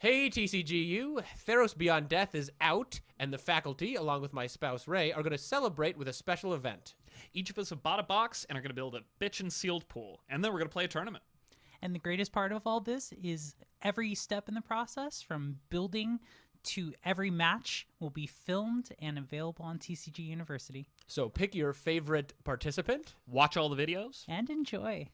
Hey TCGU, Theros Beyond Death is out, and the faculty, along with my spouse Ray, are going to celebrate with a special event. Each of us have bought a box and are going to build a bitch and sealed pool, and then we're going to play a tournament. And the greatest part of all this is every step in the process, from building to every match, will be filmed and available on TCG University. So pick your favorite participant. Watch all the videos. And enjoy.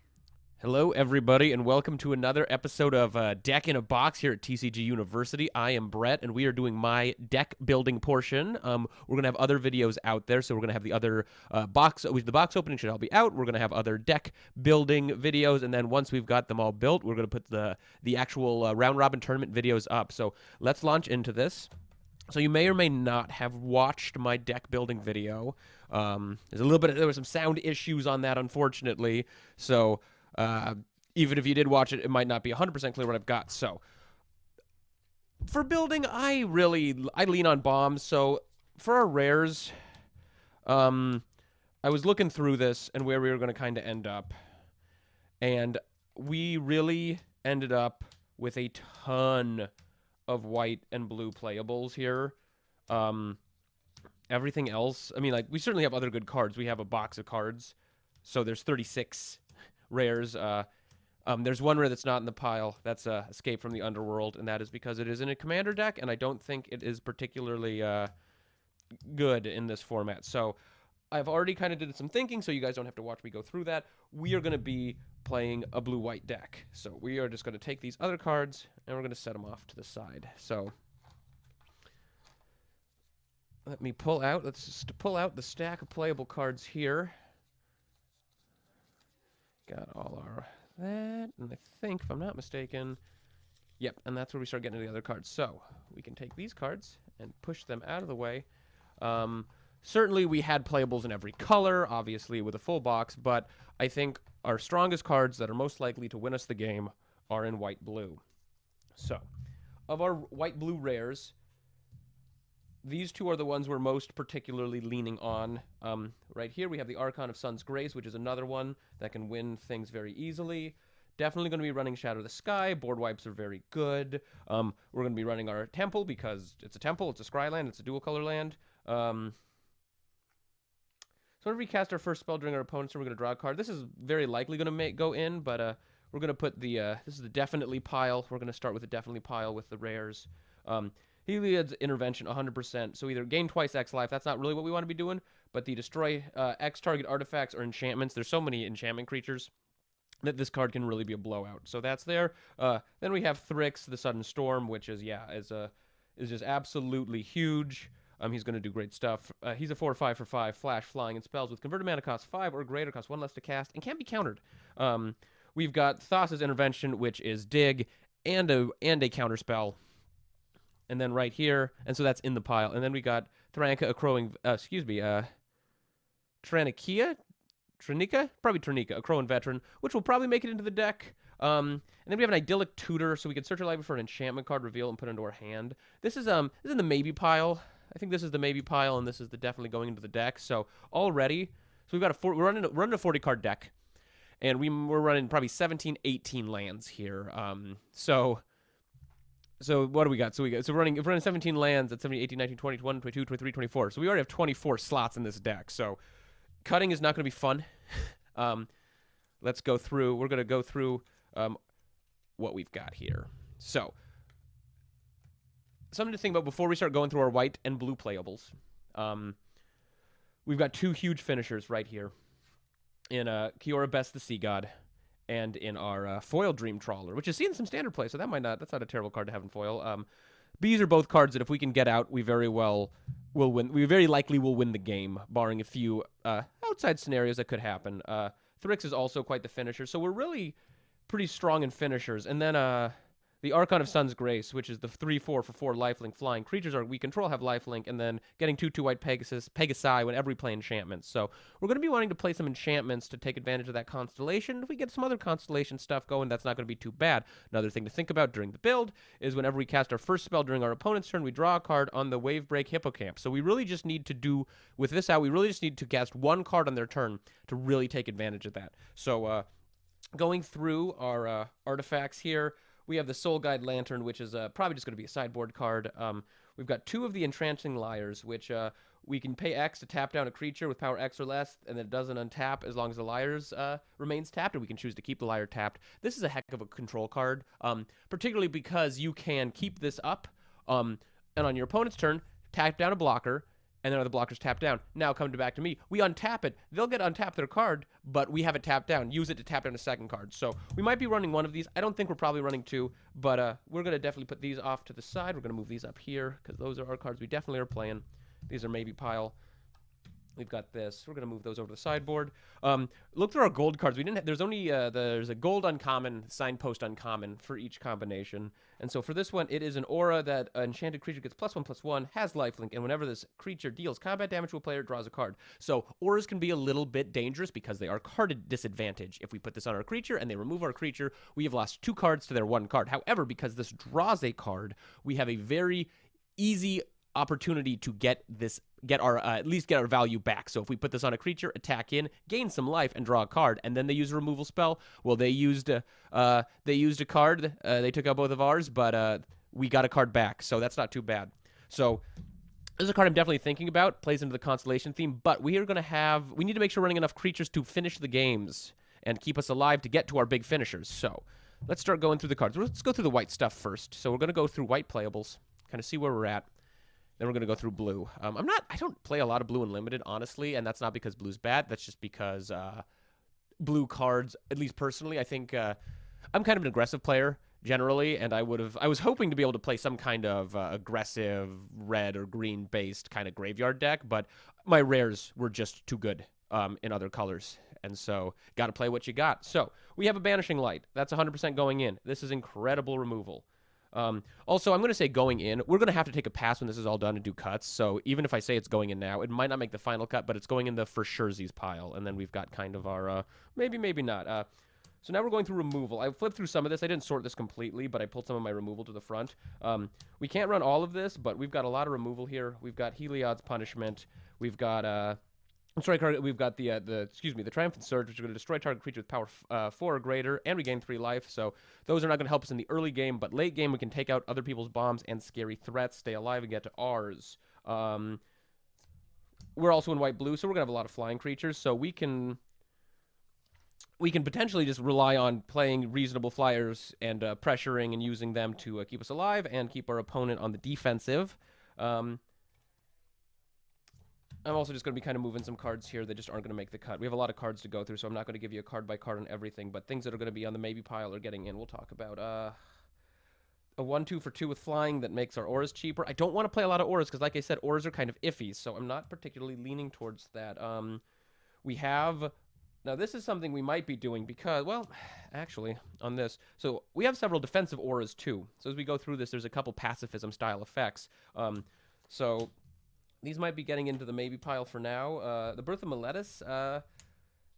Hello, everybody, and welcome to another episode of Deck in a Box here at TCG University. I am Brett, and we are doing my deck building portion. We're going to have other videos out there, so we're going to have the other the box opening should all be out. We're going to have other deck building videos, and then once we've got them all built, we're going to put the actual round-robin tournament videos up. So let's launch into this. So you may or may not have watched my deck building video. There were some sound issues on that, unfortunately, so... even if you did watch it, it might not be 100% clear what I've got. So, for building, I lean on bombs. So, for our rares, I was looking through this and where we were going to kind of end up. And we really ended up with a ton of white and blue playables here. Everything else, I mean, like, we certainly have other good cards. We have a box of cards. So, there's 36 rares. There's one rare that's not in the pile. That's Escape from the Underworld, and that is because it is in a commander deck, and I don't think it is particularly good in this format. So I've already kind of did some thinking, so you guys don't have to watch me go through that. We are going to be playing a blue-white deck. So we are just going to take these other cards, and we're going to set them off to the side. So let me pull out. Let's just pull out the stack of playable cards here. Got all our that, and I think, if I'm not mistaken, yep, and that's where we start getting to the other cards. So we can take these cards and push them out of the way. Certainly we had playables in every color, obviously with a full box, but I think our strongest cards that are most likely to win us the game are in white-blue. So, of our white-blue rares, these two are the ones we're most particularly leaning on. Right here we have the Archon of Sun's Grace, which is another one that can win things very easily. Definitely going to be running Shadow of the Sky. Board wipes are very good. We're going to be running our Temple because it's a Temple, it's a Scryland, it's a dual-color land. So whenever we cast our first spell during our opponent's turn, we're going to draw a card. This is very likely going to go in, but we're going to put the... this is the Definitely pile. We're going to start with the Definitely pile with the rares. Heliod's Intervention, 100%. So either gain twice X life. That's not really what we want to be doing. But the destroy X target artifacts or enchantments. There's so many enchantment creatures that this card can really be a blowout. So that's there. Then we have Thrix, the Sudden Storm, which is just absolutely huge. He's going to do great stuff. He's a 4/5 for 5 flash, flying, and spells with converted mana cost 5 or greater, cost 1 less to cast, and can't be countered. We've got Thassa's Intervention, which is dig and a counter spell. And then right here, and so that's in the pile. And then we got Thranica, a crowing, Tranica, a crowing veteran, which will probably make it into the deck. And then we have an Idyllic Tutor, so we can search our library for an enchantment card, reveal, and put it into our hand. This is in the maybe pile. I think this is the maybe pile, and this is the definitely going into the deck. So already, we've got we're running a 40-card deck, and we're running probably 17, 18 lands here. So what do we got? So we're running 17 lands at 17, 18, 19, 20, 21, 22, 23, 24. So we already have 24 slots in this deck. So cutting is not going to be fun. Let's go through. We're going to go through what we've got here. So something to think about before we start going through our white and blue playables. We've got two huge finishers right here in Kiora Best the Sea God, and in our foil Dream Trawler, which is seen some standard play, so that's not a terrible card to have in foil. These are both cards that if we can get out, we very well will win. We very likely will win the game, barring a few outside scenarios that could happen. Thrix is also quite the finisher, so we're really pretty strong in finishers. And then the Archon of Sun's Grace, which is the 3/4 for 4 lifelink flying creatures we control have lifelink, and then getting 2/2 white Pegasi whenever we play enchantments. So we're going to be wanting to play some enchantments to take advantage of that constellation. If we get some other constellation stuff going, that's not going to be too bad. Another thing to think about during the build is whenever we cast our first spell during our opponent's turn, we draw a card on the Wavebreak Hippocamp. So we really just need to do, with this out, we really just need to cast one card on their turn to really take advantage of that. So going through our artifacts here, We have the Soul Guide Lantern, which is probably just going to be a sideboard card. We've got 2 of the Entrancing Lyres, which we can pay X to tap down a creature with power X or less, and then it doesn't untap as long as the Lyres remains tapped, and we can choose to keep the Lyre tapped. This is a heck of a control card, particularly because you can keep this up, and on your opponent's turn, tap down a blocker, and then the blockers tap down. Now come back to me. We untap it. They'll get untap their card, but we have it tapped down. Use it to tap down a second card. So we might be running one of these. I don't think we're probably running 2, but we're going to definitely put these off to the side. We're going to move these up here because those are our cards we definitely are playing. These are maybe pile. We've got this. We're going to move those over to the sideboard. Look through our gold cards. We didn't have, there's only there's a gold uncommon, signpost uncommon for each combination. And so for this one, it is an aura that an enchanted creature gets +1/+1, has lifelink, and whenever this creature deals combat damage to a player, it draws a card. So auras can be a little bit dangerous because they are carded disadvantage. If we put this on our creature and they remove our creature, we have lost 2 cards to their 1 card. However, because this draws a card, we have a very easy opportunity to get our at least get our value back. So if we put this on a creature, attack in, gain some life, and draw a card, and then they use a removal spell. Well, they used a card. They took out both of ours, but we got a card back, so that's not too bad. So this is a card I'm definitely thinking about. Plays into the constellation theme, but we need to make sure we're running enough creatures to finish the games and keep us alive to get to our big finishers. So let's start going through the cards. Let's go through the white stuff first. So we're going to go through white playables, kind of see where we're at. Then we're going to go through blue. I don't play a lot of blue in limited, honestly, and that's not because blue's bad. That's just because blue cards, at least personally, I think I'm kind of an aggressive player generally, and I was hoping to be able to play some kind of aggressive red or green based kind of graveyard deck, but my rares were just too good in other colors. And so got to play what you got. So we have a Banishing Light. That's 100% going in. This is incredible removal. Also, I'm going to say going in. We're going to have to take a pass when this is all done and do cuts. So even if I say it's going in now, it might not make the final cut, but it's going in the for surezies pile. And then we've got kind of our maybe not. So now we're going through removal. I flipped through some of this. I didn't sort this completely, but I pulled some of my removal to the front. We can't run all of this, but we've got a lot of removal here. We've got Heliod's Punishment. We've got we've got the Triumphant Surge, which is going to destroy target creature with power 4 or greater, and regain 3 life. So those are not going to help us in the early game, but late game we can take out other people's bombs and scary threats, stay alive, and get to ours. We're also in white-blue, so we're going to have a lot of flying creatures, so we can potentially just rely on playing reasonable flyers and pressuring and using them to keep us alive and keep our opponent on the defensive. I'm also just going to be kind of moving some cards here that just aren't going to make the cut. We have a lot of cards to go through, so I'm not going to give you a card by card on everything, but things that are going to be on the maybe pile are getting in. We'll talk about a 1/2 for 2 with flying that makes our auras cheaper. I don't want to play a lot of auras because, like I said, auras are kind of iffy, so I'm not particularly leaning towards that. We have... Now, this is something we might be doing because, well, actually, on this. So we have several defensive auras, too. So as we go through this, there's a couple pacifism-style effects. So... These might be getting into the maybe pile for now. The Birth of Meletis,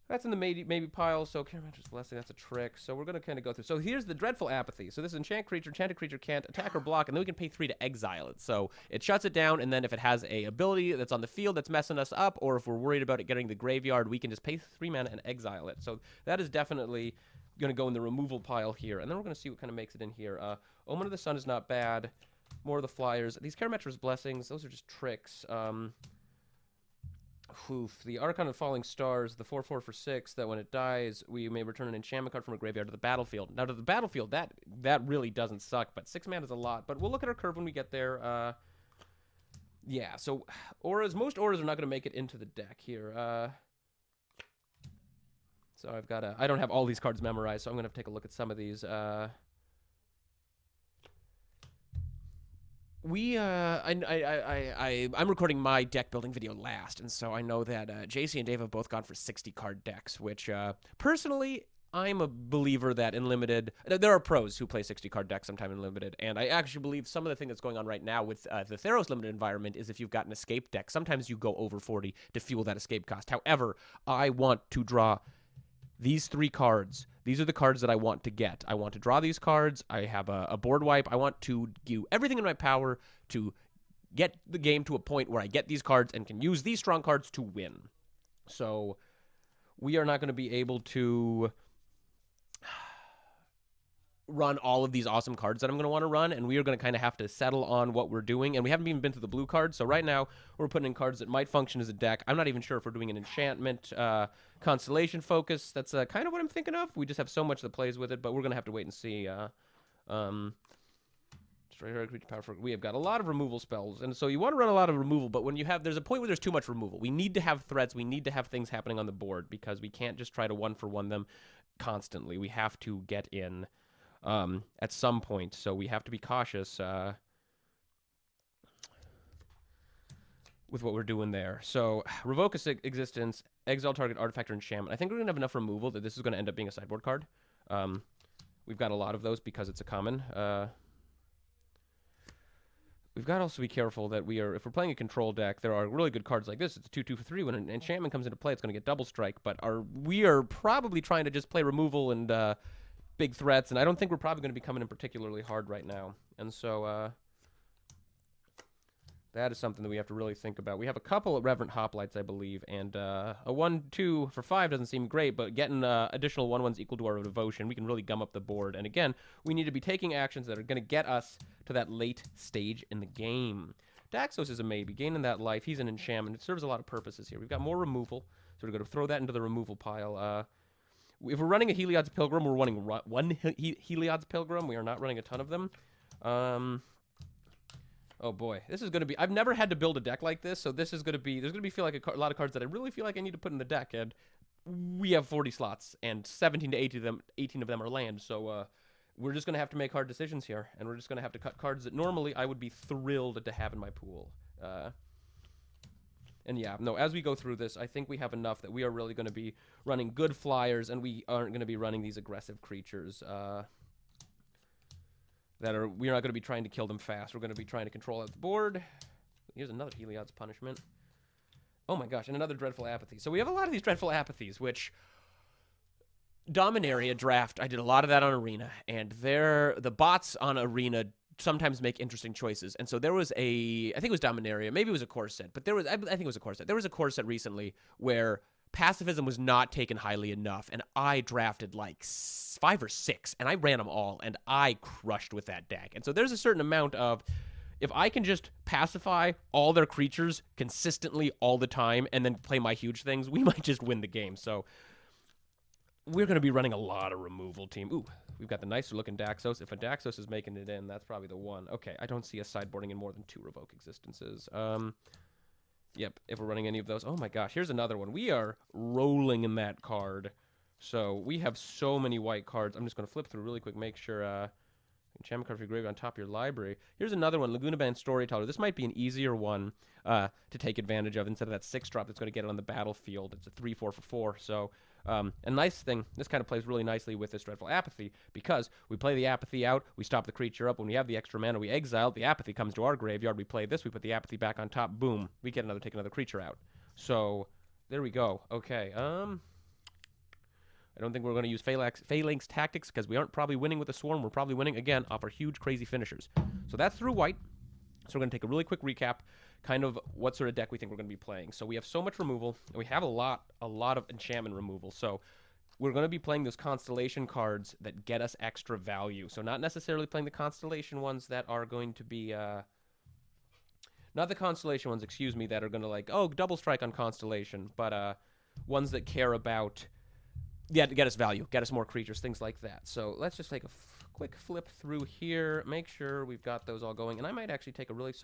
that's in the maybe pile. So Caramantra's Blessing, that's a trick. So we're going to kind of go through. So here's the Dreadful Apathy. So this is enchanted creature can't attack or block, and then we can pay 3 to exile it. So it shuts it down, and then if it has a ability that's on the field that's messing us up, or if we're worried about it getting the graveyard, we can just pay 3 mana and exile it. So that is definitely going to go in the removal pile here. And then we're going to see what kind of makes it in here. Omen of the Sun is not bad. More of the flyers. These Caramantra's Blessings, those are just tricks. The Archon of Falling Stars, the 4/4 for 6, that when it dies, we may return an enchantment card from a graveyard to the battlefield. Now, to the battlefield, that really doesn't suck, but 6 mana is a lot. But we'll look at our curve when we get there. Yeah, so auras, most auras are not going to make it into the deck here. So I've got I don't have all these cards memorized, so I'm going to have to take a look at some of these. I'm recording my deck building video last, and so I know that JC and Dave have both gone for 60 card decks, which personally I'm a believer that in limited there are pros who play 60 card decks sometime in limited, and I actually believe some of the thing that's going on right now with the Theros limited environment is if you've got an escape deck, sometimes you go over 40 to fuel that escape cost. However, I want to draw these 3 cards. These are the cards that I want to get. I want to draw these cards. I have a board wipe. I want to do everything in my power to get the game to a point where I get these cards and can use these strong cards to win. So we are not going to be able to... run all of these awesome cards that I'm going to want to run, and we are going to kind of have to settle on what we're doing. And we haven't even been through the blue cards, so right now we're putting in cards that might function as a deck. I'm not even sure if we're doing an enchantment constellation focus. That's kind of what I'm thinking of. We just have so much that plays with it, but we're going to have to wait and see. We have got a lot of removal spells, and so you want to run a lot of removal, but when you have, there's a point where there's too much removal. We need to have threats. We need to have things happening on the board because we can't just try to one-for-one them constantly. We have to get in at some point, so we have to be cautious with what we're doing there. So revoke existence, exile target artifact or enchantment. I think we're going to have enough removal that this is going to end up being a sideboard card. We've got a lot of those because it's a common. We've got to also be careful that if we're playing a control deck, there are really good cards like this. It's a 2/2 for 3. When an enchantment comes into play, it's going to get double strike. But we are probably trying to just play removal and big threats, and I don't think we're probably going to be coming in particularly hard right now. And so that is something that we have to really think about. We have a couple of Reverent Hoplites, I believe, and a 1/2 for 5 doesn't seem great, but getting additional 1/1s equal to our devotion, we can really gum up the board. And again, we need to be taking actions that are going to get us to that late stage in the game. Daxos is a maybe. Gaining that life, he's an enchantment. It serves a lot of purposes here. We've got more removal, so we're going to throw that into the removal pile. If we're running a Heliod's Pilgrim, we're running one Heliod's Pilgrim. We are not running a ton of them. Oh boy, this is going to be. I've never had to build a deck like this, so this is going to be. There's going to be a lot of cards that I really feel like I need to put in the deck, and we have 40 slots, and 17 to 18 of them are land. So we're just going to have to make hard decisions here, and we're just going to have to cut cards that normally I would be thrilled to have in my pool. And yeah, no, as we go through this, I think we have enough that we are really going to be running good flyers, and we aren't going to be running these aggressive creatures. We're not going to be trying to kill them fast. We're going to be trying to control out the board. Here's another Heliod's Punishment. Oh my gosh, and another Dreadful Apathy. So we have a lot of these Dreadful Apathies, which Dominaria draft, I did a lot of that on Arena, and the bots on Arena sometimes make interesting choices. And so there was I think it was Dominaria, maybe it was a core set, but I think it was a core set. There was a core set recently where pacifism was not taken highly enough, and I drafted like 5 or 6, and I ran them all, and I crushed with that deck. And so there's a certain amount of, if I can just pacify all their creatures consistently all the time and then play my huge things, we might just win the game. So we're going to be running a lot of removal, team. Ooh, we've got the nicer looking Daxos. If a Daxos is making it in, that's probably the one. Okay, I don't see us sideboarding in more than 2 revoke existences. Yep, if we're running any of those. Oh my gosh, here's another one. We are rolling in that card. So we have so many white cards. I'm just going to flip through really quick, make sure enchantment card for your graveyard on top of your library. Here's another one, Laguna Band Storyteller. This might be an easier one to take advantage of instead of that 6-drop that's going to get it on the battlefield. It's a 3/4 for 4. So a nice thing, this kind of plays really nicely with this Dreadful Apathy, because we play the Apathy out, we stop the creature up. When we have the extra mana, we exile, the Apathy comes to our graveyard, we play this, we put the Apathy back on top, boom, we take another creature out. So there we go. Okay, I don't think we're going to use Phalanx Tactics because we aren't probably winning with the Swarm. We're probably winning, again, off our huge, crazy finishers. So that's through white. So we're going to take a really quick recap, kind of what sort of deck we think we're going to be playing. So we have so much removal, and we have a lot of enchantment removal. So we're going to be playing those Constellation cards that get us extra value. So not necessarily playing the Constellation ones that are going to be... not the Constellation ones, excuse me, that are going to like, oh, double strike on Constellation, but ones that care about... yeah, to get us value, get us more creatures, things like that. So let's just take a quick flip through here, make sure we've got those all going. And I might actually take a really,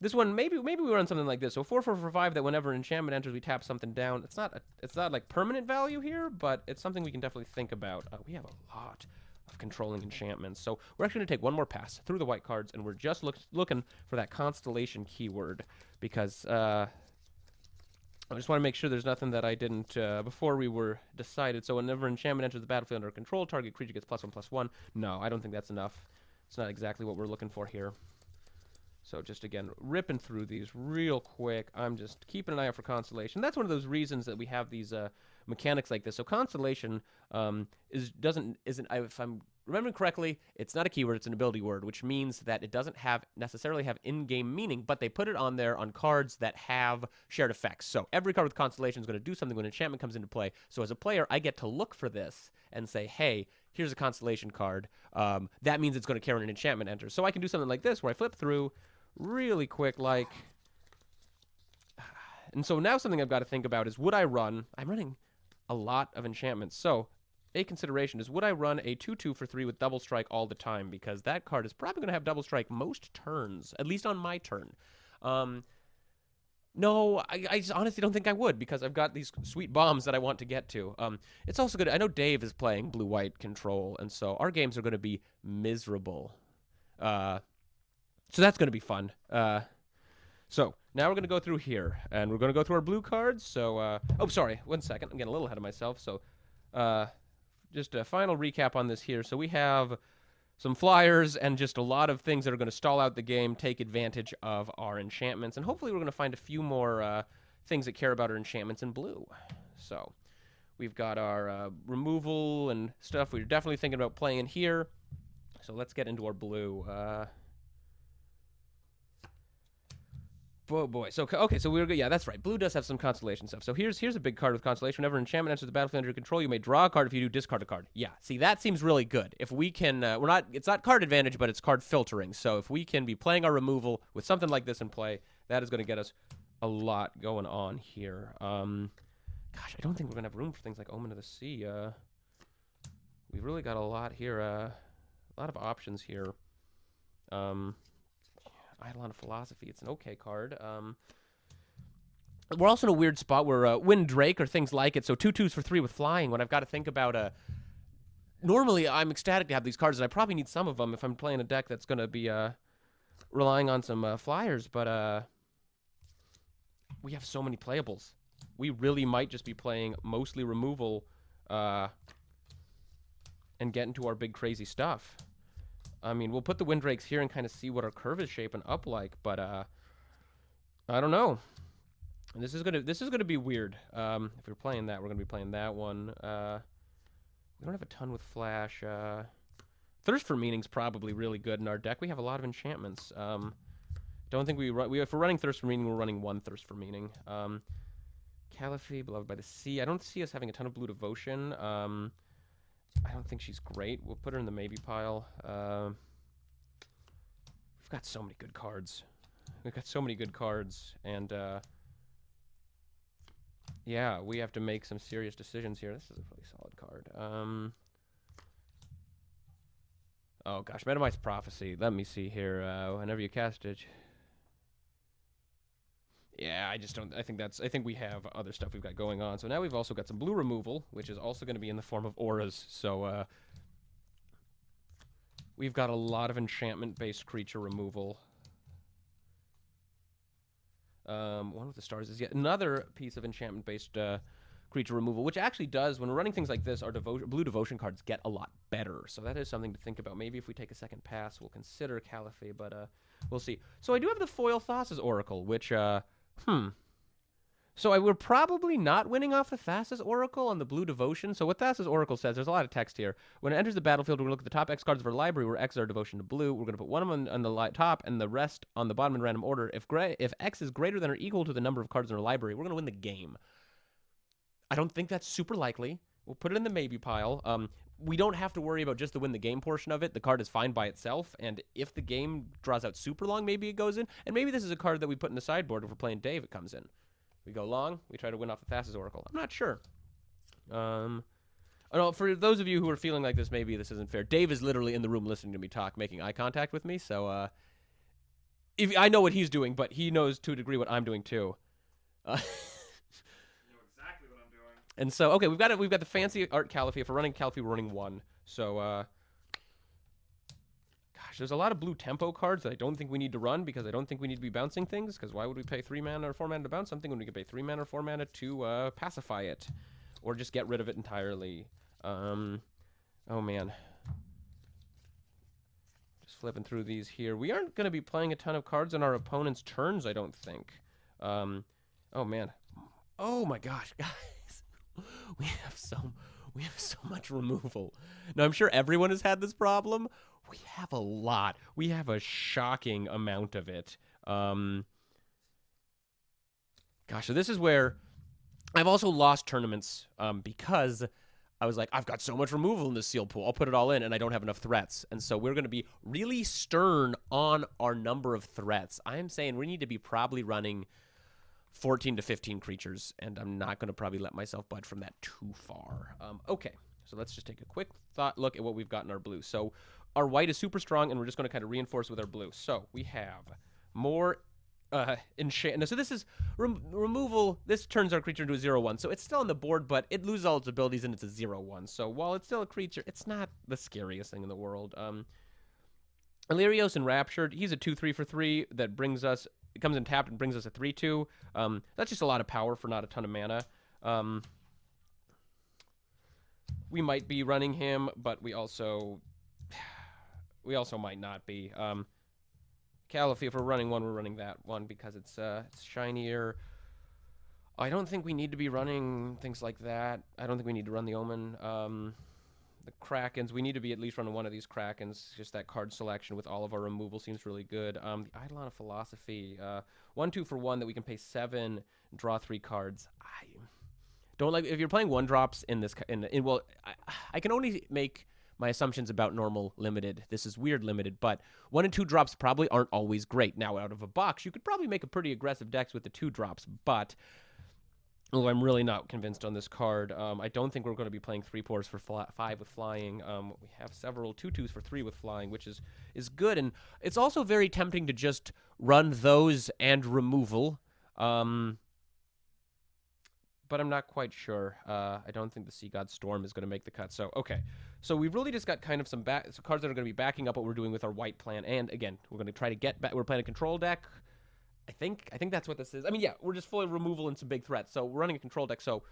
this one, maybe we run something like this. So 4/4 for 5, that whenever enchantment enters, we tap something down. It's not like permanent value here, but it's something we can definitely think about. We have a lot of controlling enchantments. So we're actually going to take one more pass through the white cards, and we're just looking for that Constellation keyword, because... I just want to make sure there's nothing that I didn't before we were decided. So whenever enchantment enters the battlefield under control, target creature gets +1/+1. No, I don't think that's enough. It's not exactly what we're looking for here. So just, again, ripping through these real quick. I'm just keeping an eye out for Constellation. That's one of those reasons that we have these mechanics like this. So Constellation isn't, if I'm remembering correctly, it's not a keyword, it's an ability word, which means that it doesn't necessarily have in-game meaning, but they put it on there on cards that have shared effects. So every card with Constellation is going to do something when enchantment comes into play. So as a player, I get to look for this and say, hey, here's a constellation card. That means it's going to carry an enchantment enter. So I can do something like this where I flip through really quick, like... And so now something I've got to think about is, would I run... I'm running a lot of enchantments. So a consideration is, would I run a 2/2 for 3 with double strike all the time? Because that card is probably going to have double strike most turns, at least on my turn. No, I just honestly don't think I would, because I've got these sweet bombs that I want to get to. It's also good. I know Dave is playing blue-white control, and so our games are going to be miserable. So that's going to be fun. So now we're going to go through here, and we're going to go through our blue cards. So, oh, sorry, 1 second. I'm getting a little ahead of myself. So, just a final recap on this here. So we have some flyers and just a lot of things that are going to stall out the game, take advantage of our enchantments, and hopefully we're going to find a few more things that care about our enchantments in blue. So we've got our removal and stuff. We're definitely thinking about playing in here. So let's get into our blue. Oh boy. So okay, so we're good. Yeah, that's right. Blue does have some constellation stuff. So here's a big card with constellation. Whenever an enchantment enters the battlefield under your control, you may draw a card. If you do, discard a card. Yeah. See, that seems really good. If we can, it's not card advantage, but it's card filtering. So if we can be playing our removal with something like this in play, that is going to get us a lot going on here. Gosh, I don't think we're gonna have room for things like Omen of the Sea. We've really got a lot here. A lot of options here. Eidolon of Philosophy. It's an okay card. We're also in a weird spot where Wind Drake or things like it. So 2/2s for 3 with flying. When I've got to think about normally I'm ecstatic to have these cards, and I probably need some of them if I'm playing a deck that's going to be relying on some flyers. But we have so many playables. We really might just be playing mostly removal and get into our big crazy stuff. I mean, we'll put the Windrakes here and kind of see what our curve is shaping up like, but I don't know. And this is gonna be weird. If we're playing that, we're gonna be playing that one. We don't have a ton with flash. Thirst for Meaning's probably really good in our deck. We have a lot of enchantments. Don't think if we're running Thirst for Meaning, we're running 1 Thirst for Meaning. Caliphate, Beloved by the Sea. I don't see us having a ton of Blue Devotion. I don't think she's great. We'll put her in the maybe pile. We've got so many good cards. And yeah, we have to make some serious decisions here. This is a really solid card. Oh gosh, Metamite's Prophecy. Let me see here. Whenever you cast it. Yeah, I think we have other stuff we've got going on. So now we've also got some blue removal, which is also going to be in the form of auras. So we've got a lot of enchantment-based creature removal. One with the Stars is yet another piece of enchantment-based creature removal, which actually does, when we're running things like this, our blue devotion cards get a lot better. So that is something to think about. Maybe if we take a second pass, we'll consider Caliphate, but we'll see. So I do have the foil Thassa's Oracle, which... So we're probably not winning off the Thassa's Oracle on the blue devotion. So what Thassa's Oracle says, there's a lot of text here. When it enters the battlefield, we're going to look at the top X cards of our library, where X is our devotion to blue. We're going to put one of them on the top and the rest on the bottom in random order. If X is greater than or equal to the number of cards in our library, we're going to win the game. I don't think that's super likely. We'll put it in the maybe pile. We don't have to worry about just the win the game portion of it. The card is fine by itself, and if the game draws out super long, maybe it goes in. And maybe this is a card that we put in the sideboard if we're playing Dave, it comes in. We go long, we try to win off the Thassa's Oracle. I'm not sure. I know, for those of you who are feeling like this, maybe this isn't fair. Dave is literally in the room listening to me talk, making eye contact with me, so if I know what he's doing, but he knows to a degree what I'm doing too. And so, okay, we've got the fancy art Caliphate. If we're running Caliphate, we're running 1. So, gosh, there's a lot of blue tempo cards that I don't think we need to run, because I don't think we need to be bouncing things, because why would we pay 3 mana or 4 mana to bounce something when we could pay 3 mana or 4 mana to pacify it, or just get rid of it entirely? Oh man. Just flipping through these here. We aren't going to be playing a ton of cards on our opponent's turns, I don't think. Oh man. Oh my gosh, guys. We have so much removal. Now, I'm sure everyone has had this problem. We have a lot. We have a shocking amount of it. Gosh, so this is where I've also lost tournaments because I was like, I've got so much removal in this sealed pool. I'll put it all in, and I don't have enough threats. And so we're going to be really stern on our number of threats. I am saying we need to be probably running 14 to 15 creatures, and I'm not going to probably let myself budge from that too far. Okay, so let's just take a quick look at what we've got in our blue. So our white is super strong, and we're just going to kind of reinforce with our blue. So we have more enchant. So this is removal. This turns our creature into a 0/1. So it's still on the board, but it loses all its abilities and it's a 0/1. So while it's still a creature, it's not the scariest thing in the world. Illyrios Enraptured, he's a 2/3 for 3 that brings us, it comes in tapped and brings us a 3/2. That's just a lot of power for not a ton of mana. We might be running him, but we also might not be. Caliphate, if we're running one, we're running that one because it's shinier. I don't think we need to be running things like that. I don't think we need to run the Omen. The Krakens, we need to be at least running one of these Krakens. Just that card selection with all of our removal seems really good. The Eidolon of Philosophy, 1/2 for 1 that we can pay 7, draw 3 cards. I don't like if you're playing 1-drops in this. Well, I can only make my assumptions about normal limited. This is weird limited, but 1 and 2 drops probably aren't always great. Now, out of a box, you could probably make a pretty aggressive decks with the 2 drops, but I'm really not convinced on this card. I don't think we're going to be playing 3/4s for 5 with flying. We have several 2/2s for 3 with flying, which is good, and it's also very tempting to just run those and removal. But I'm not quite sure. I don't think the Sea God Storm is going to make the cut. So, okay. So we've really just got kind of some cards that are going to be backing up what we're doing with our white plan. And again, we're going to try to get back. We're playing a control deck. I think that's what this is. I mean, yeah, we're just fully removal and some big threats. So we're running a control deck. So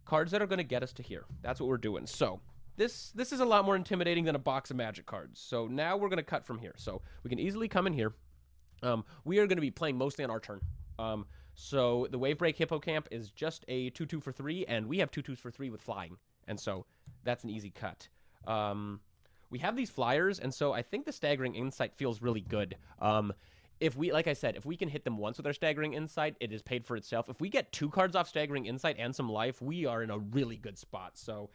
cards that are going to get us to here. That's what we're doing. So this is a lot more intimidating than a box of Magic cards. So now we're going to cut from here. So we can easily come in here. We are going to be playing mostly on our turn. So the Wavebreak Hippocamp is just a 2/2 for 3, and we have 2/2s for 3 with flying. And so that's an easy cut. We have these flyers, and so I think the Staggering Insight feels really good. If we, like I said, if we can hit them once with our Staggering Insight, it is paid for itself. If we get 2 cards off Staggering Insight and some life, we are in a really good spot. So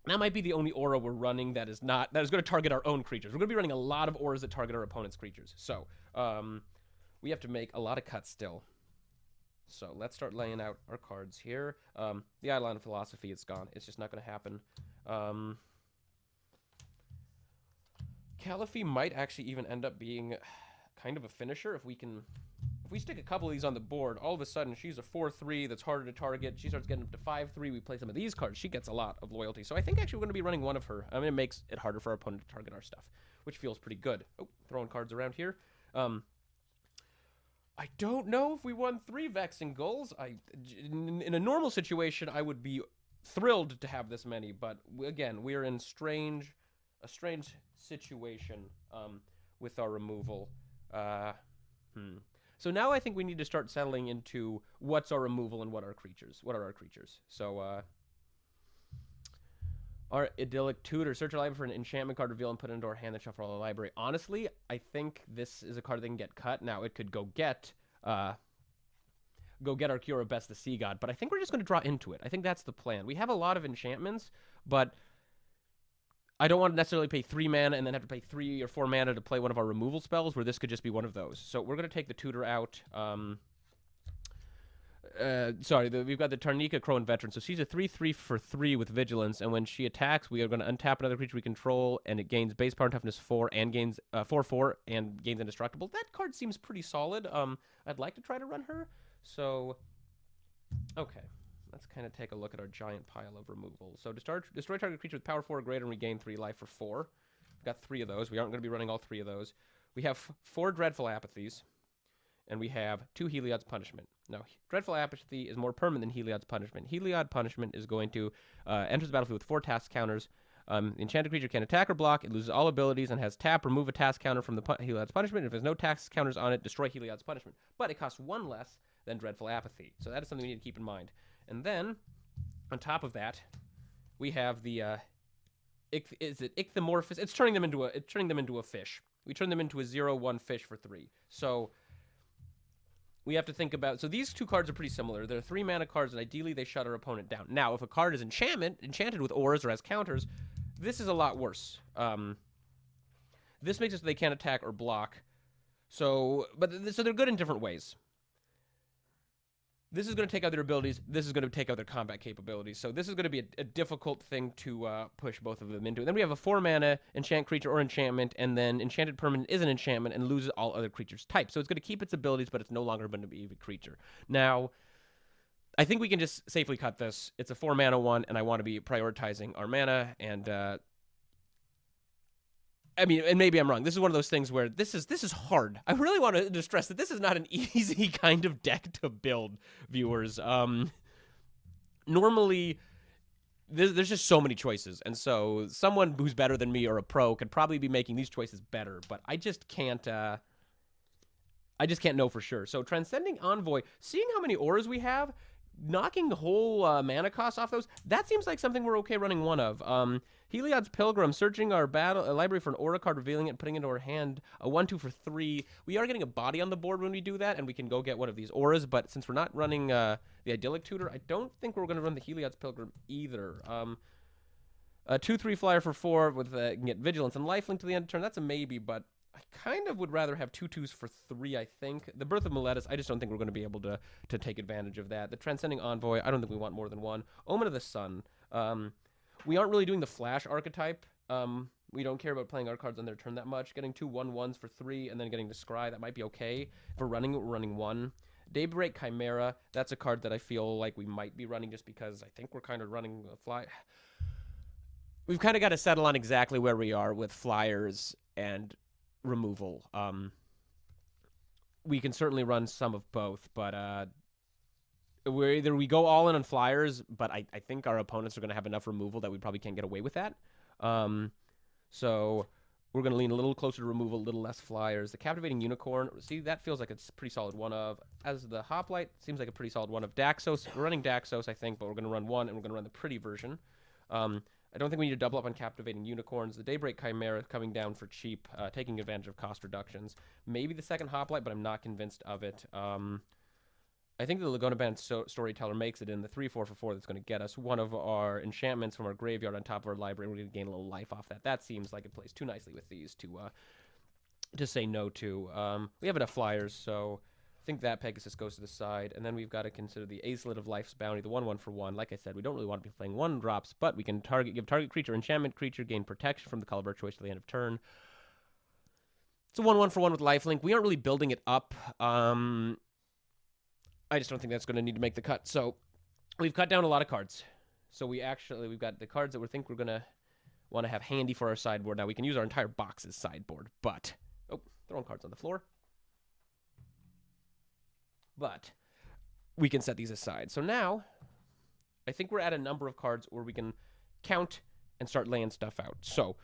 that might be the only aura we're running that is going to target our own creatures. We're going to be running a lot of auras that target our opponent's creatures. So we have to make a lot of cuts still. So let's start laying out our cards here. The Eidolon of Philosophy is gone. It's just not going to happen. Caliphate might actually even end up being kind of a finisher if we stick a couple of these on the board. All of a sudden, she's a 4/3 that's harder to target. She starts getting up to 5/3. We play some of these cards. She gets a lot of loyalty. So I think actually we're going to be running one of her. I mean, it makes it harder for our opponent to target our stuff, which feels pretty good. Oh, throwing cards around here. I don't know if we won 3 Vexing Gulls. In a normal situation, I would be thrilled to have this many, but again, we're in a strange situation with our removal. So now I think we need to start settling into what's our removal and what are our creatures. So our Idyllic Tutor, search our library for an enchantment card, reveal and put it into our hand and shuffle all the library. Honestly, I think this is a card that can get cut. Now, it could go get our Cure of Best the Sea God, but I think we're just going to draw into it. I think that's the plan. We have a lot of enchantments, but I don't want to necessarily pay 3 mana and then have to pay 3 or 4 mana to play one of our removal spells, where this could just be one of those. So we're going to take the Tutor out. We've got the Tarnika Crone Veteran. So she's a 3/3 for 3 with Vigilance, and when she attacks, we are going to untap another creature we control, and it gains base power and toughness 4 and gains 4/4 and gains indestructible. That card seems pretty solid. I'd like to try to run her. So, okay. Let's kind of take a look at our giant pile of removal. So destroy target creature with power 4 or greater and regain 3 life for 4. We've got 3 of those. We aren't going to be running all 3 of those. We have 4 Dreadful Apathies, and we have 2 Heliod's Punishment. Now, Dreadful Apathy is more permanent than Heliod's Punishment. Heliod Punishment is going to enter the battlefield with 4 task counters. The enchanted creature can attack or block. It loses all abilities and has tap. Remove a task counter from the Heliod's Punishment. If there's no task counters on it, destroy Heliod's Punishment. But it costs 1 less than Dreadful Apathy. So that is something we need to keep in mind. And then, on top of that, we have the Ichthymorphous? It's turning them into a fish. We turn them into a 0/1 fish for 3. So we have to think about, so these two cards are pretty similar. They're 3 mana cards, and ideally they shut our opponent down. Now, if a card is enchanted with auras or has counters, this is a lot worse. This makes it so they can't attack or block. So they're good in different ways. This is going to take out their abilities. This is going to take out their combat capabilities. So this is going to be a difficult thing to push both of them into. And then we have a 4-mana enchant creature or enchantment, and then enchanted permanent is an enchantment and loses all other creatures' types. So it's going to keep its abilities, but it's no longer going to be a creature. Now, I think we can just safely cut this. It's a 4-mana one, and I want to be prioritizing our mana, and I mean, and maybe I'm wrong. This is one of those things where this is hard. I really want to stress that this is not an easy kind of deck to build, viewers. Normally, there's just so many choices, and so someone who's better than me or a pro could probably be making these choices better, but I just can't. I just can't know for sure. So Transcending Envoy, seeing how many auras we have, knocking the whole mana cost off those, that seems like something we're okay running one of. Heliod's Pilgrim, searching our library for an aura card, revealing it, putting it into our hand, a 1/2 for 3. We are getting a body on the board when we do that, and we can go get one of these auras, but since we're not running the Idyllic Tutor, I don't think we're going to run the Heliod's Pilgrim either. A 2/3 flyer for 4 with can get Vigilance and Lifelink to the end of turn. That's a maybe, but I kind of would rather have 2/2s for 3, I think. The Birth of Meletis, I just don't think we're going to be able to take advantage of that. The Transcending Envoy, I don't think we want more than one. Omen of the Sun. We aren't really doing the Flash archetype. We don't care about playing our cards on their turn that much. Getting 2 1/1s for 3 and then getting to Scry, that might be okay. If we're running 1. Daybreak Chimera, that's a card that I feel like we might be running just because I think we're kind of running a fly. We've kind of got to settle on exactly where we are with flyers and removal. We can certainly run some of both, but we go all in on flyers, but I think our opponents are going to have enough removal that we probably can't get away with that. So we're going to lean a little closer to removal, a little less flyers. The Captivating Unicorn, see, that feels like it's a pretty solid one of. As the Hoplite, seems like a pretty solid one of. Daxos, we're running Daxos, I think, but we're going to run one, and we're going to run the pretty version. I don't think we need to double up on Captivating Unicorns. The Daybreak Chimera coming down for cheap, taking advantage of cost reductions. Maybe the second Hoplite, but I'm not convinced of it. I think the Laguna Band Storyteller makes it in the 3/4 for 4 that's going to get us one of our enchantments from our graveyard on top of our library. We're going to gain a little life off that. That seems like it plays too nicely with these to say no to. We have enough flyers, so I think that Pegasus goes to the side. And then we've got to consider the Aislet of Life's Bounty, the 1/1 for 1. Like I said, we don't really want to be playing 1-drops, but we can give target creature enchantment creature, gain protection from the color of our choice to the end of turn. It's a 1/1 for 1 with lifelink. We aren't really building it up. I just don't think that's going to need to make the cut. So we've cut down a lot of cards. So we've got the cards that we think we're going to want to have handy for our sideboard. Now we can use our entire box as sideboard, but throwing cards on the floor. But we can set these aside. So now I think we're at a number of cards where we can count and start laying stuff out. So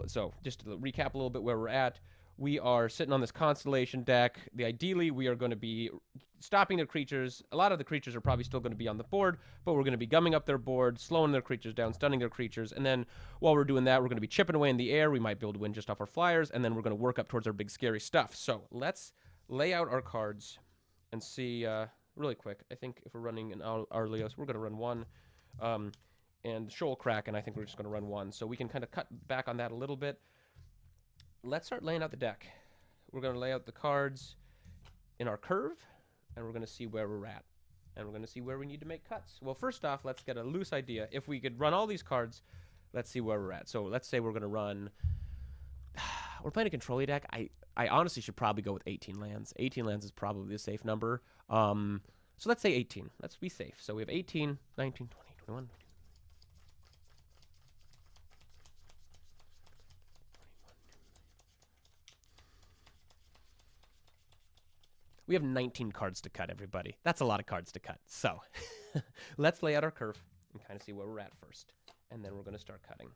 so just to recap a little bit where we're at. We are sitting on this Constellation deck. Ideally, we are going to be stopping their creatures. A lot of the creatures are probably still going to be on the board, but we're going to be gumming up their board, slowing their creatures down, stunning their creatures, and then while we're doing that, we're going to be chipping away in the air. We might be able to win just off our flyers, and then we're going to work up towards our big scary stuff. So let's lay out our cards and see really quick. I think if we're running an Arleos, we're going to run 1. And Shoal Kraken, I think we're just going to run 1. So we can kind of cut back on that a little bit. Let's start laying out the deck. We're going to lay out the cards in our curve, and we're going to see where we're at. And we're going to see where we need to make cuts. Well, first off, let's get a loose idea. If we could run all these cards, let's see where we're at. So let's say we're going to run... We're playing a control deck. I honestly should probably go with 18 lands. 18 lands is probably a safe number. So let's say 18. Let's be safe. So we have 18, 19, 20, 21... We have 19 cards to cut, everybody. That's a lot of cards to cut. So let's lay out our curve and kind of see where we're at first. And then we're going to start cutting.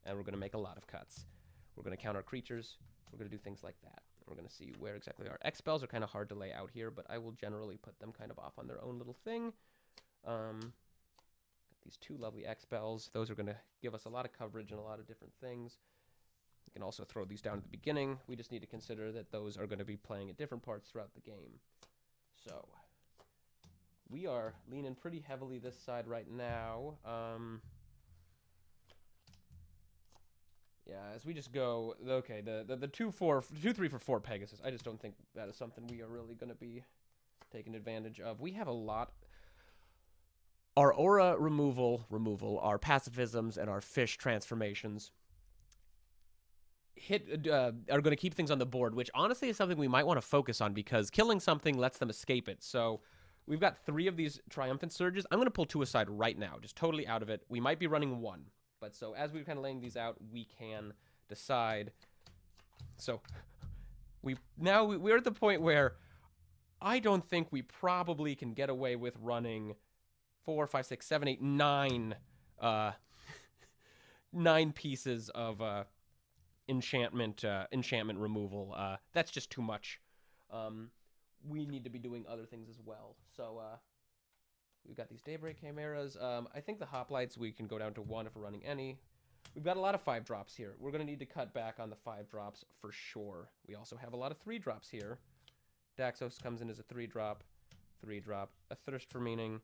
And we're going to make a lot of cuts. We're going to count our creatures. We're going to do things like that. We're going to see where exactly they are. X spells are kind of hard to lay out here, but I will generally put them kind of off on their own little thing. Got these 2 lovely X spells. Those are going to give us a lot of coverage and a lot of different things. We can also throw these down at the beginning. We just need to consider that those are going to be playing at different parts throughout the game. So we are leaning pretty heavily this side right now. Yeah, as we just go, okay, the 2-3 for 4 Pegasus. I just don't think that is something we are really going to be taking advantage of. We have a lot. Our aura removal, our pacifisms, and our fish transformations are going to keep things on the board, which honestly is something we might want to focus on because killing something lets them escape it. So we've got 3 of these triumphant surges. I'm going to pull 2 aside right now, just totally out of it. We might be running 1. But so as we're kind of laying these out, we can decide. So we're at the point where I don't think we probably can get away with running 4, 5, 6, 7, 8, 9 9 pieces of enchantment removal. That's just too much. We need to be doing other things as well. So we've got these Daybreak Chimeras. I think the Hoplites we can go down to 1 if we're running any. We've got a lot of 5-drops here. We're going to need to cut back on the 5-drops for sure. We also have a lot of 3-drops here. Daxos comes in as a 3-drop, 3-drop, a Thirst for Meaning.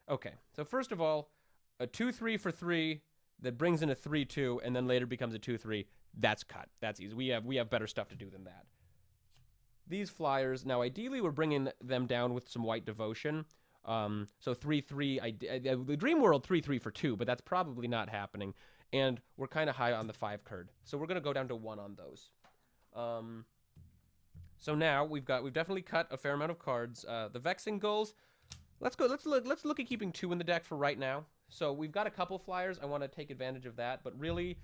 Okay, so first of all, a 2-3 for 3 that brings in a 3-2 and then later becomes a 2-3. That's cut. That's easy. We have better stuff to do than that. These flyers, now ideally we're bringing them down with some White Devotion. So 3-3, the Dream World 3-3 for 2, but that's probably not happening. And we're kind of high on the 5 card. So we're going to go down to 1 on those. So now we've definitely cut a fair amount of cards. The Vexing Gulls, let's look at keeping 2 in the deck for right now. So we've got a couple flyers. I want to take advantage of that, but really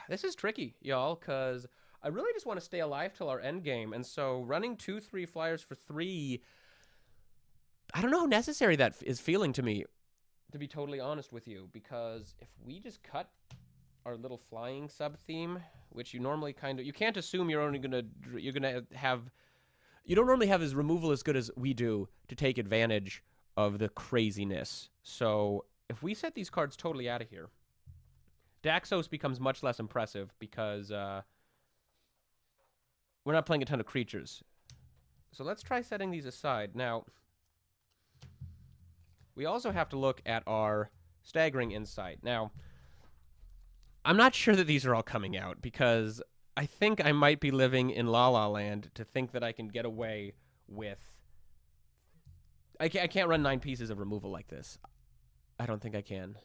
this is tricky, y'all, cuz I really just want to stay alive till our end game. And so running 2-3 flyers for 3, I don't know how necessary that is feeling to me, to be totally honest with you, because if we just cut our little flying sub theme, which you normally you can't assume you don't normally have as removal as good as we do to take advantage of the craziness. So if we set these cards totally out of here, Daxos becomes much less impressive because we're not playing a ton of creatures. So let's try setting these aside. Now, we also have to look at our Staggering Insight. Now, I'm not sure that these are all coming out because I think I might be living in La La Land to think that I can get away with... I can't run 9 pieces of removal like this. I don't think I can.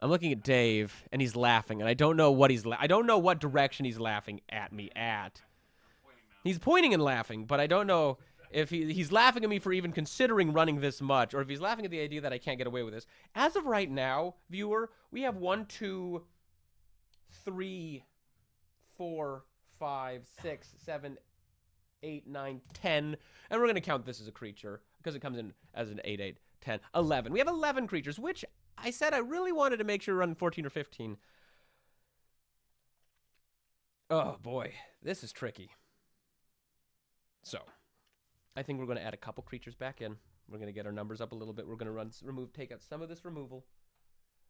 I'm looking at Dave, and he's laughing, and I don't know what I don't know what direction he's laughing at me at. He's pointing and laughing, but I don't know if he's laughing at me for even considering running this much, or if he's laughing at the idea that I can't get away with this. As of right now, viewer, we have 1, 2, 3, 4, 5, 6, 7, 8, 9, 10, and we're going to count this as a creature because it comes in as an 8, 8, 10, 11. We have 11 creatures, which I said I really wanted to make sure run 14 or 15. Oh boy, this is tricky. So, I think we're going to add a couple creatures back in. We're going to get our numbers up a little bit. We're going to take out some of this removal.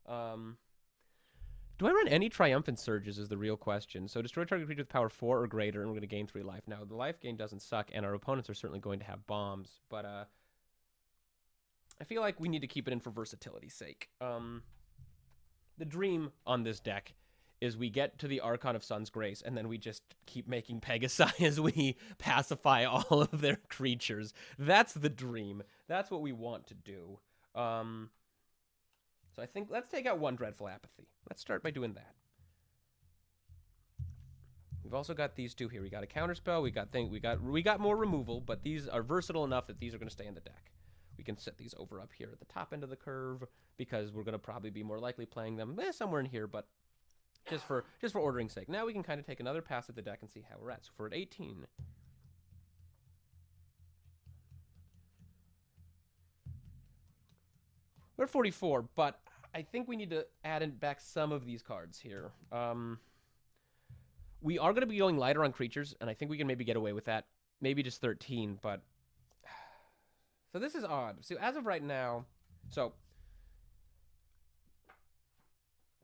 Do I run any Triumphant Surges is the real question. So destroy target creature with power 4 or greater, and we're going to gain 3 life. Now, the life gain doesn't suck, and our opponents are certainly going to have bombs, but I feel like we need to keep it in for versatility's sake. The dream on this deck is we get to the Archon of Sun's Grace, and then we just keep making Pegasi as we pacify all of their creatures. That's the dream. That's what we want to do. So I think let's take out 1 Dreadful Apathy. Let's start by doing that. We've also got these 2 here. We got a counterspell. We got more removal, but these are versatile enough that these are going to stay in the deck. We can set these over up here at the top end of the curve because we're going to probably be more likely playing them somewhere in here, but just for ordering's sake. Now we can kind of take another pass at the deck and see how we're at. So we're at 18. We're at 44, but I think we need to add in back some of these cards here. We are going to be going lighter on creatures, and I think we can maybe get away with that. Maybe just 13, but... So this is odd. So as of right now... So...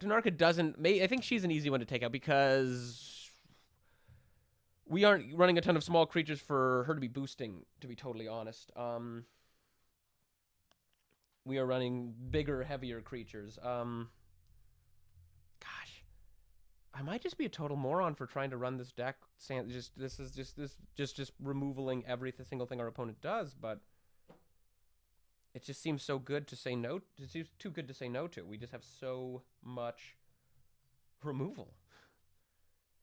Dinarka doesn't... I think she's an easy one to take out because... We aren't running a ton of small creatures for her to be boosting, to be totally honest. We are running bigger, heavier creatures. Gosh. I might just be a total moron for trying to run this deck. Just removaling every single thing our opponent does, but it just seems so good to say no. It seems too good to say no to. We just have so much removal.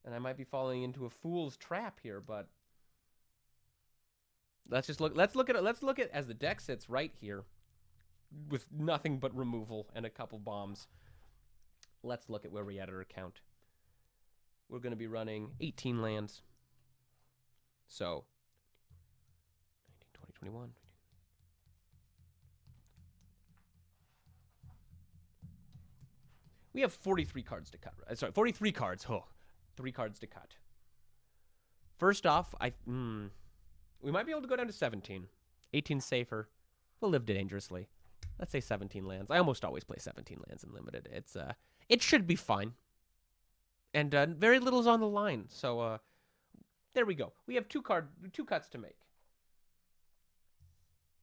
And I might be falling into a fool's trap here, but let's look at it. Let's look at as the deck sits right here with nothing but removal and a couple bombs. Let's look at where we at our account. We're going to be running 18 lands. So 19, 20, 21. We have 43 cards to cut. Sorry, 43 cards. Oh, 3 cards to cut. First off, we might be able to go down to 17. 18 safer. We'll live dangerously. Let's say 17 lands. I almost always play 17 lands in limited. It should be fine. And very little's on the line. So there we go. We have 2 cuts to make.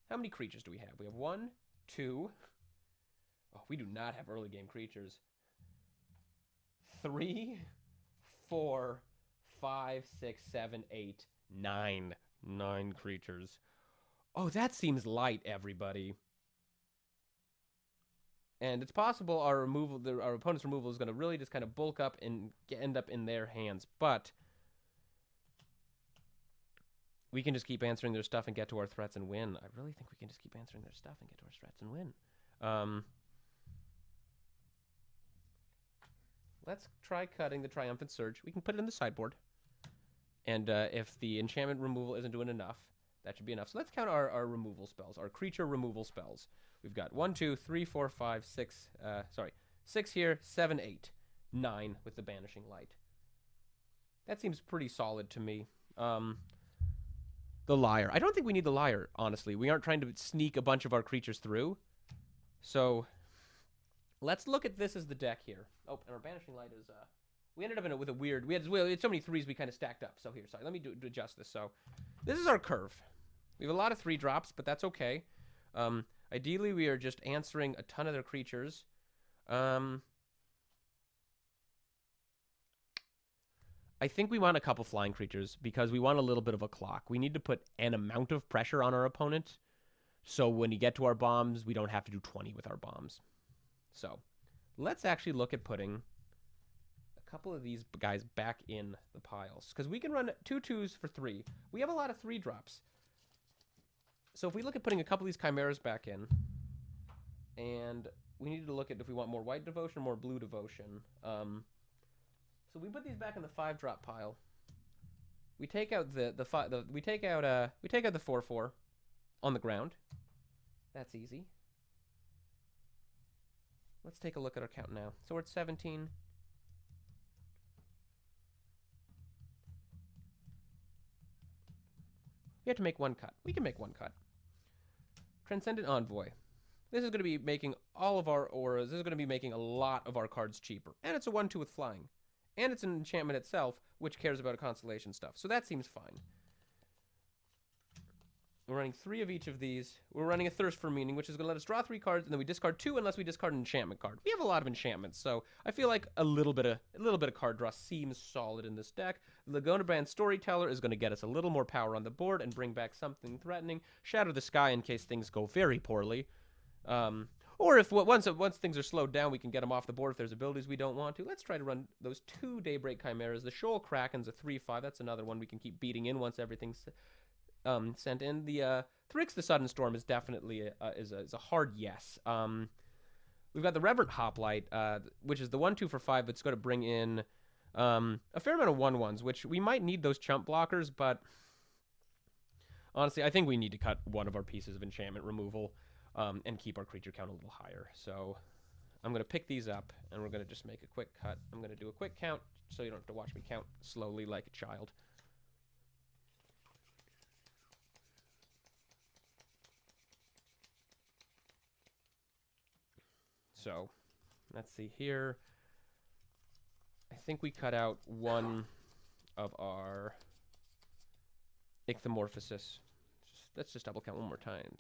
How many creatures do we have? We have 1, 2. Oh, we do not have early game creatures. 3, 4, 5, 6, 7, 8, 9. 9 creatures. Oh, that seems light, everybody. And it's possible our opponent's removal is going to really just kind of bulk up and end up in their hands. But we can just keep answering their stuff and get to our threats and win. I really think we can just keep answering their stuff and get to our threats and win. Let's try cutting the Triumphant Surge. We can put it in the sideboard. And if the enchantment removal isn't doing enough, that should be enough. So let's count our removal spells, our creature removal spells. We've got 1, 2, 3, 4, 5, 6, 6 here, 7, 8, 9 with the Banishing Light. That seems pretty solid to me. The Liar. I don't think we need the Liar, honestly. We aren't trying to sneak a bunch of our creatures through. So let's look at this as the deck here. Oh, and our Banishing Light is... we ended up with a weird... We had so many 3s we kind of stacked up. So here, sorry, let me adjust this. So this is our curve. We have a lot of 3 drops, but that's okay. Ideally, we are just answering a ton of their creatures. I think we want a couple flying creatures because we want a little bit of a clock. We need to put an amount of pressure on our opponent. So when you get to our bombs, we don't have to do 20 with our bombs. So let's actually look at putting a couple of these guys back in the piles. Because we can run 2 2s for 3. We have a lot of 3 drops. So if we look at putting a couple of these Chimeras back in, and we need to look at if we want more White Devotion or more Blue Devotion. So we put these back in the 5-drop pile. We take out the 4/4 on the ground. That's easy. Let's take a look at our count now. So we're at 17. We have to make 1 cut. We can make 1 cut. Transcendent Envoy. This is going to be making all of our auras. This is going to be making a lot of our cards cheaper. And it's a 1/2 with flying. And it's an enchantment itself, which cares about a constellation stuff. So that seems fine. We're running 3 of each of these. We're running a Thirst for Meaning, which is going to let us draw 3 cards, and then we discard 2 unless we discard an enchantment card. We have a lot of enchantments, so I feel like a little bit of card draw seems solid in this deck. Laguna Brand Storyteller is going to get us a little more power on the board and bring back something threatening. Shatter the Sky in case things go very poorly. Or if once things are slowed down, we can get them off the board if there's abilities we don't want to. Let's try to run those 2 Daybreak Chimeras. The Shoal Kraken's a 3/5. That's another one we can keep beating in once everything's sent in. The Thrix the Sudden Storm is definitely is a hard yes. We've got the Reverent Hoplite, which is the 1/2 for 5, but it's going to bring in a fair amount of 1/1s, which we might need those chump blockers, but honestly, I think we need to cut one of our pieces of enchantment removal and keep our creature count a little higher. So I'm going to pick these up, and we're going to just make a quick cut. I'm going to do a quick count so you don't have to watch me count slowly like a child. So let's see here. I think we cut out one of our Ichthomorphosis. Let's just double count one more time.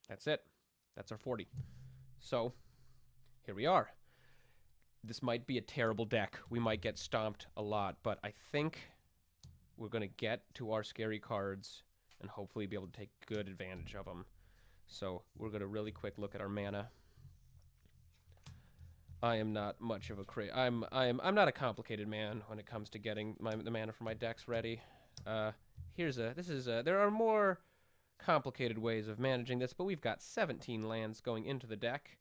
That's it. That's our 40. So, here we are. This might be a terrible deck. We might get stomped a lot, but I think we're going to get to our scary cards and hopefully be able to take good advantage of them. So, we're going to really quick look at our mana. I am not much of a I'm not a complicated man when it comes to getting the mana for my decks ready. There are more complicated ways of managing this, but we've got 17 lands going into the deck.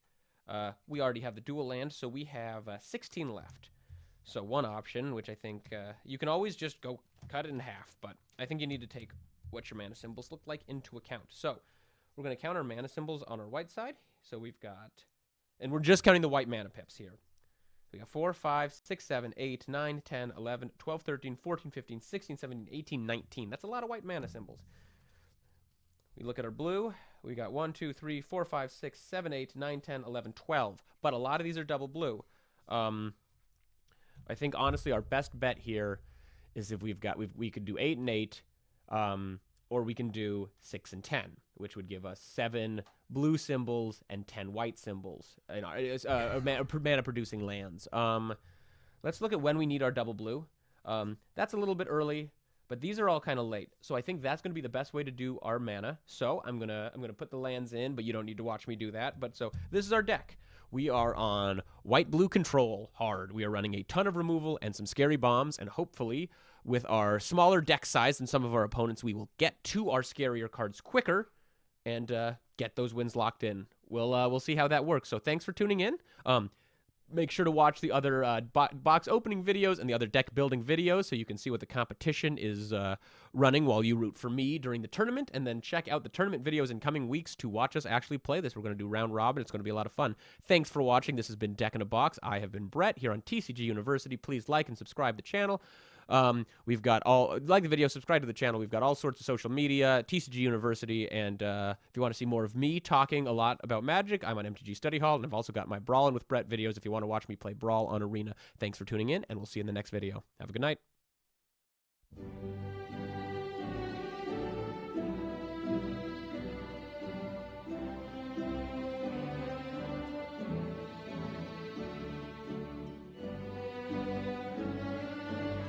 We already have the dual land, so we have 16 left. So one option, which I think you can always just go cut it in half, but I think you need to take what your mana symbols look like into account. So we're going to count our mana symbols on our white side. So we've got, and we're just counting the white mana pips here. We got 4, 5, 6, 7, 8, 9, 10, 11, 12, 13, 14, 15, 16, 17, 18, 19. That's a lot of white mana symbols. We look at our blue. We got 1, 2, 3, 4, 5, 6, 7, 8, 9, 10, 11, 12. But a lot of these are double blue. I think, honestly, our best bet here is if we could do 8 and 8, or we can do 6 and 10, which would give us 7 blue symbols and 10 white symbols. Mana-producing lands. Let's look at when we need our double blue. That's a little bit early. But these are all kind of late, so I think that's going to be the best way to do our mana. So I'm gonna put the lands in, but you don't need to watch me do that. But so this is our deck. We are on white-blue control hard. We are running a ton of removal and some scary bombs, and hopefully, with our smaller deck size than some of our opponents, we will get to our scarier cards quicker and get those wins locked in. We'll see how that works. So thanks for tuning in. Make sure to watch the other box opening videos and the other deck building videos so you can see what the competition is running while you root for me during the tournament. And then check out the tournament videos in coming weeks to watch us actually play this. We're going to do round robin. It's going to be a lot of fun. Thanks for watching. This has been Deck in a Box. I have been Brett here on TCG University. Please like and subscribe to the channel. We've got like the video, subscribe to the channel. We've got all sorts of social media, TCG University, and if you want to see more of me talking a lot about Magic, I'm on MTG Study Hall, and I've also got my Brawlin' with Brett videos if you want to watch me play Brawl on Arena. Thanks for tuning in, and we'll see you in the next video. Have a good night.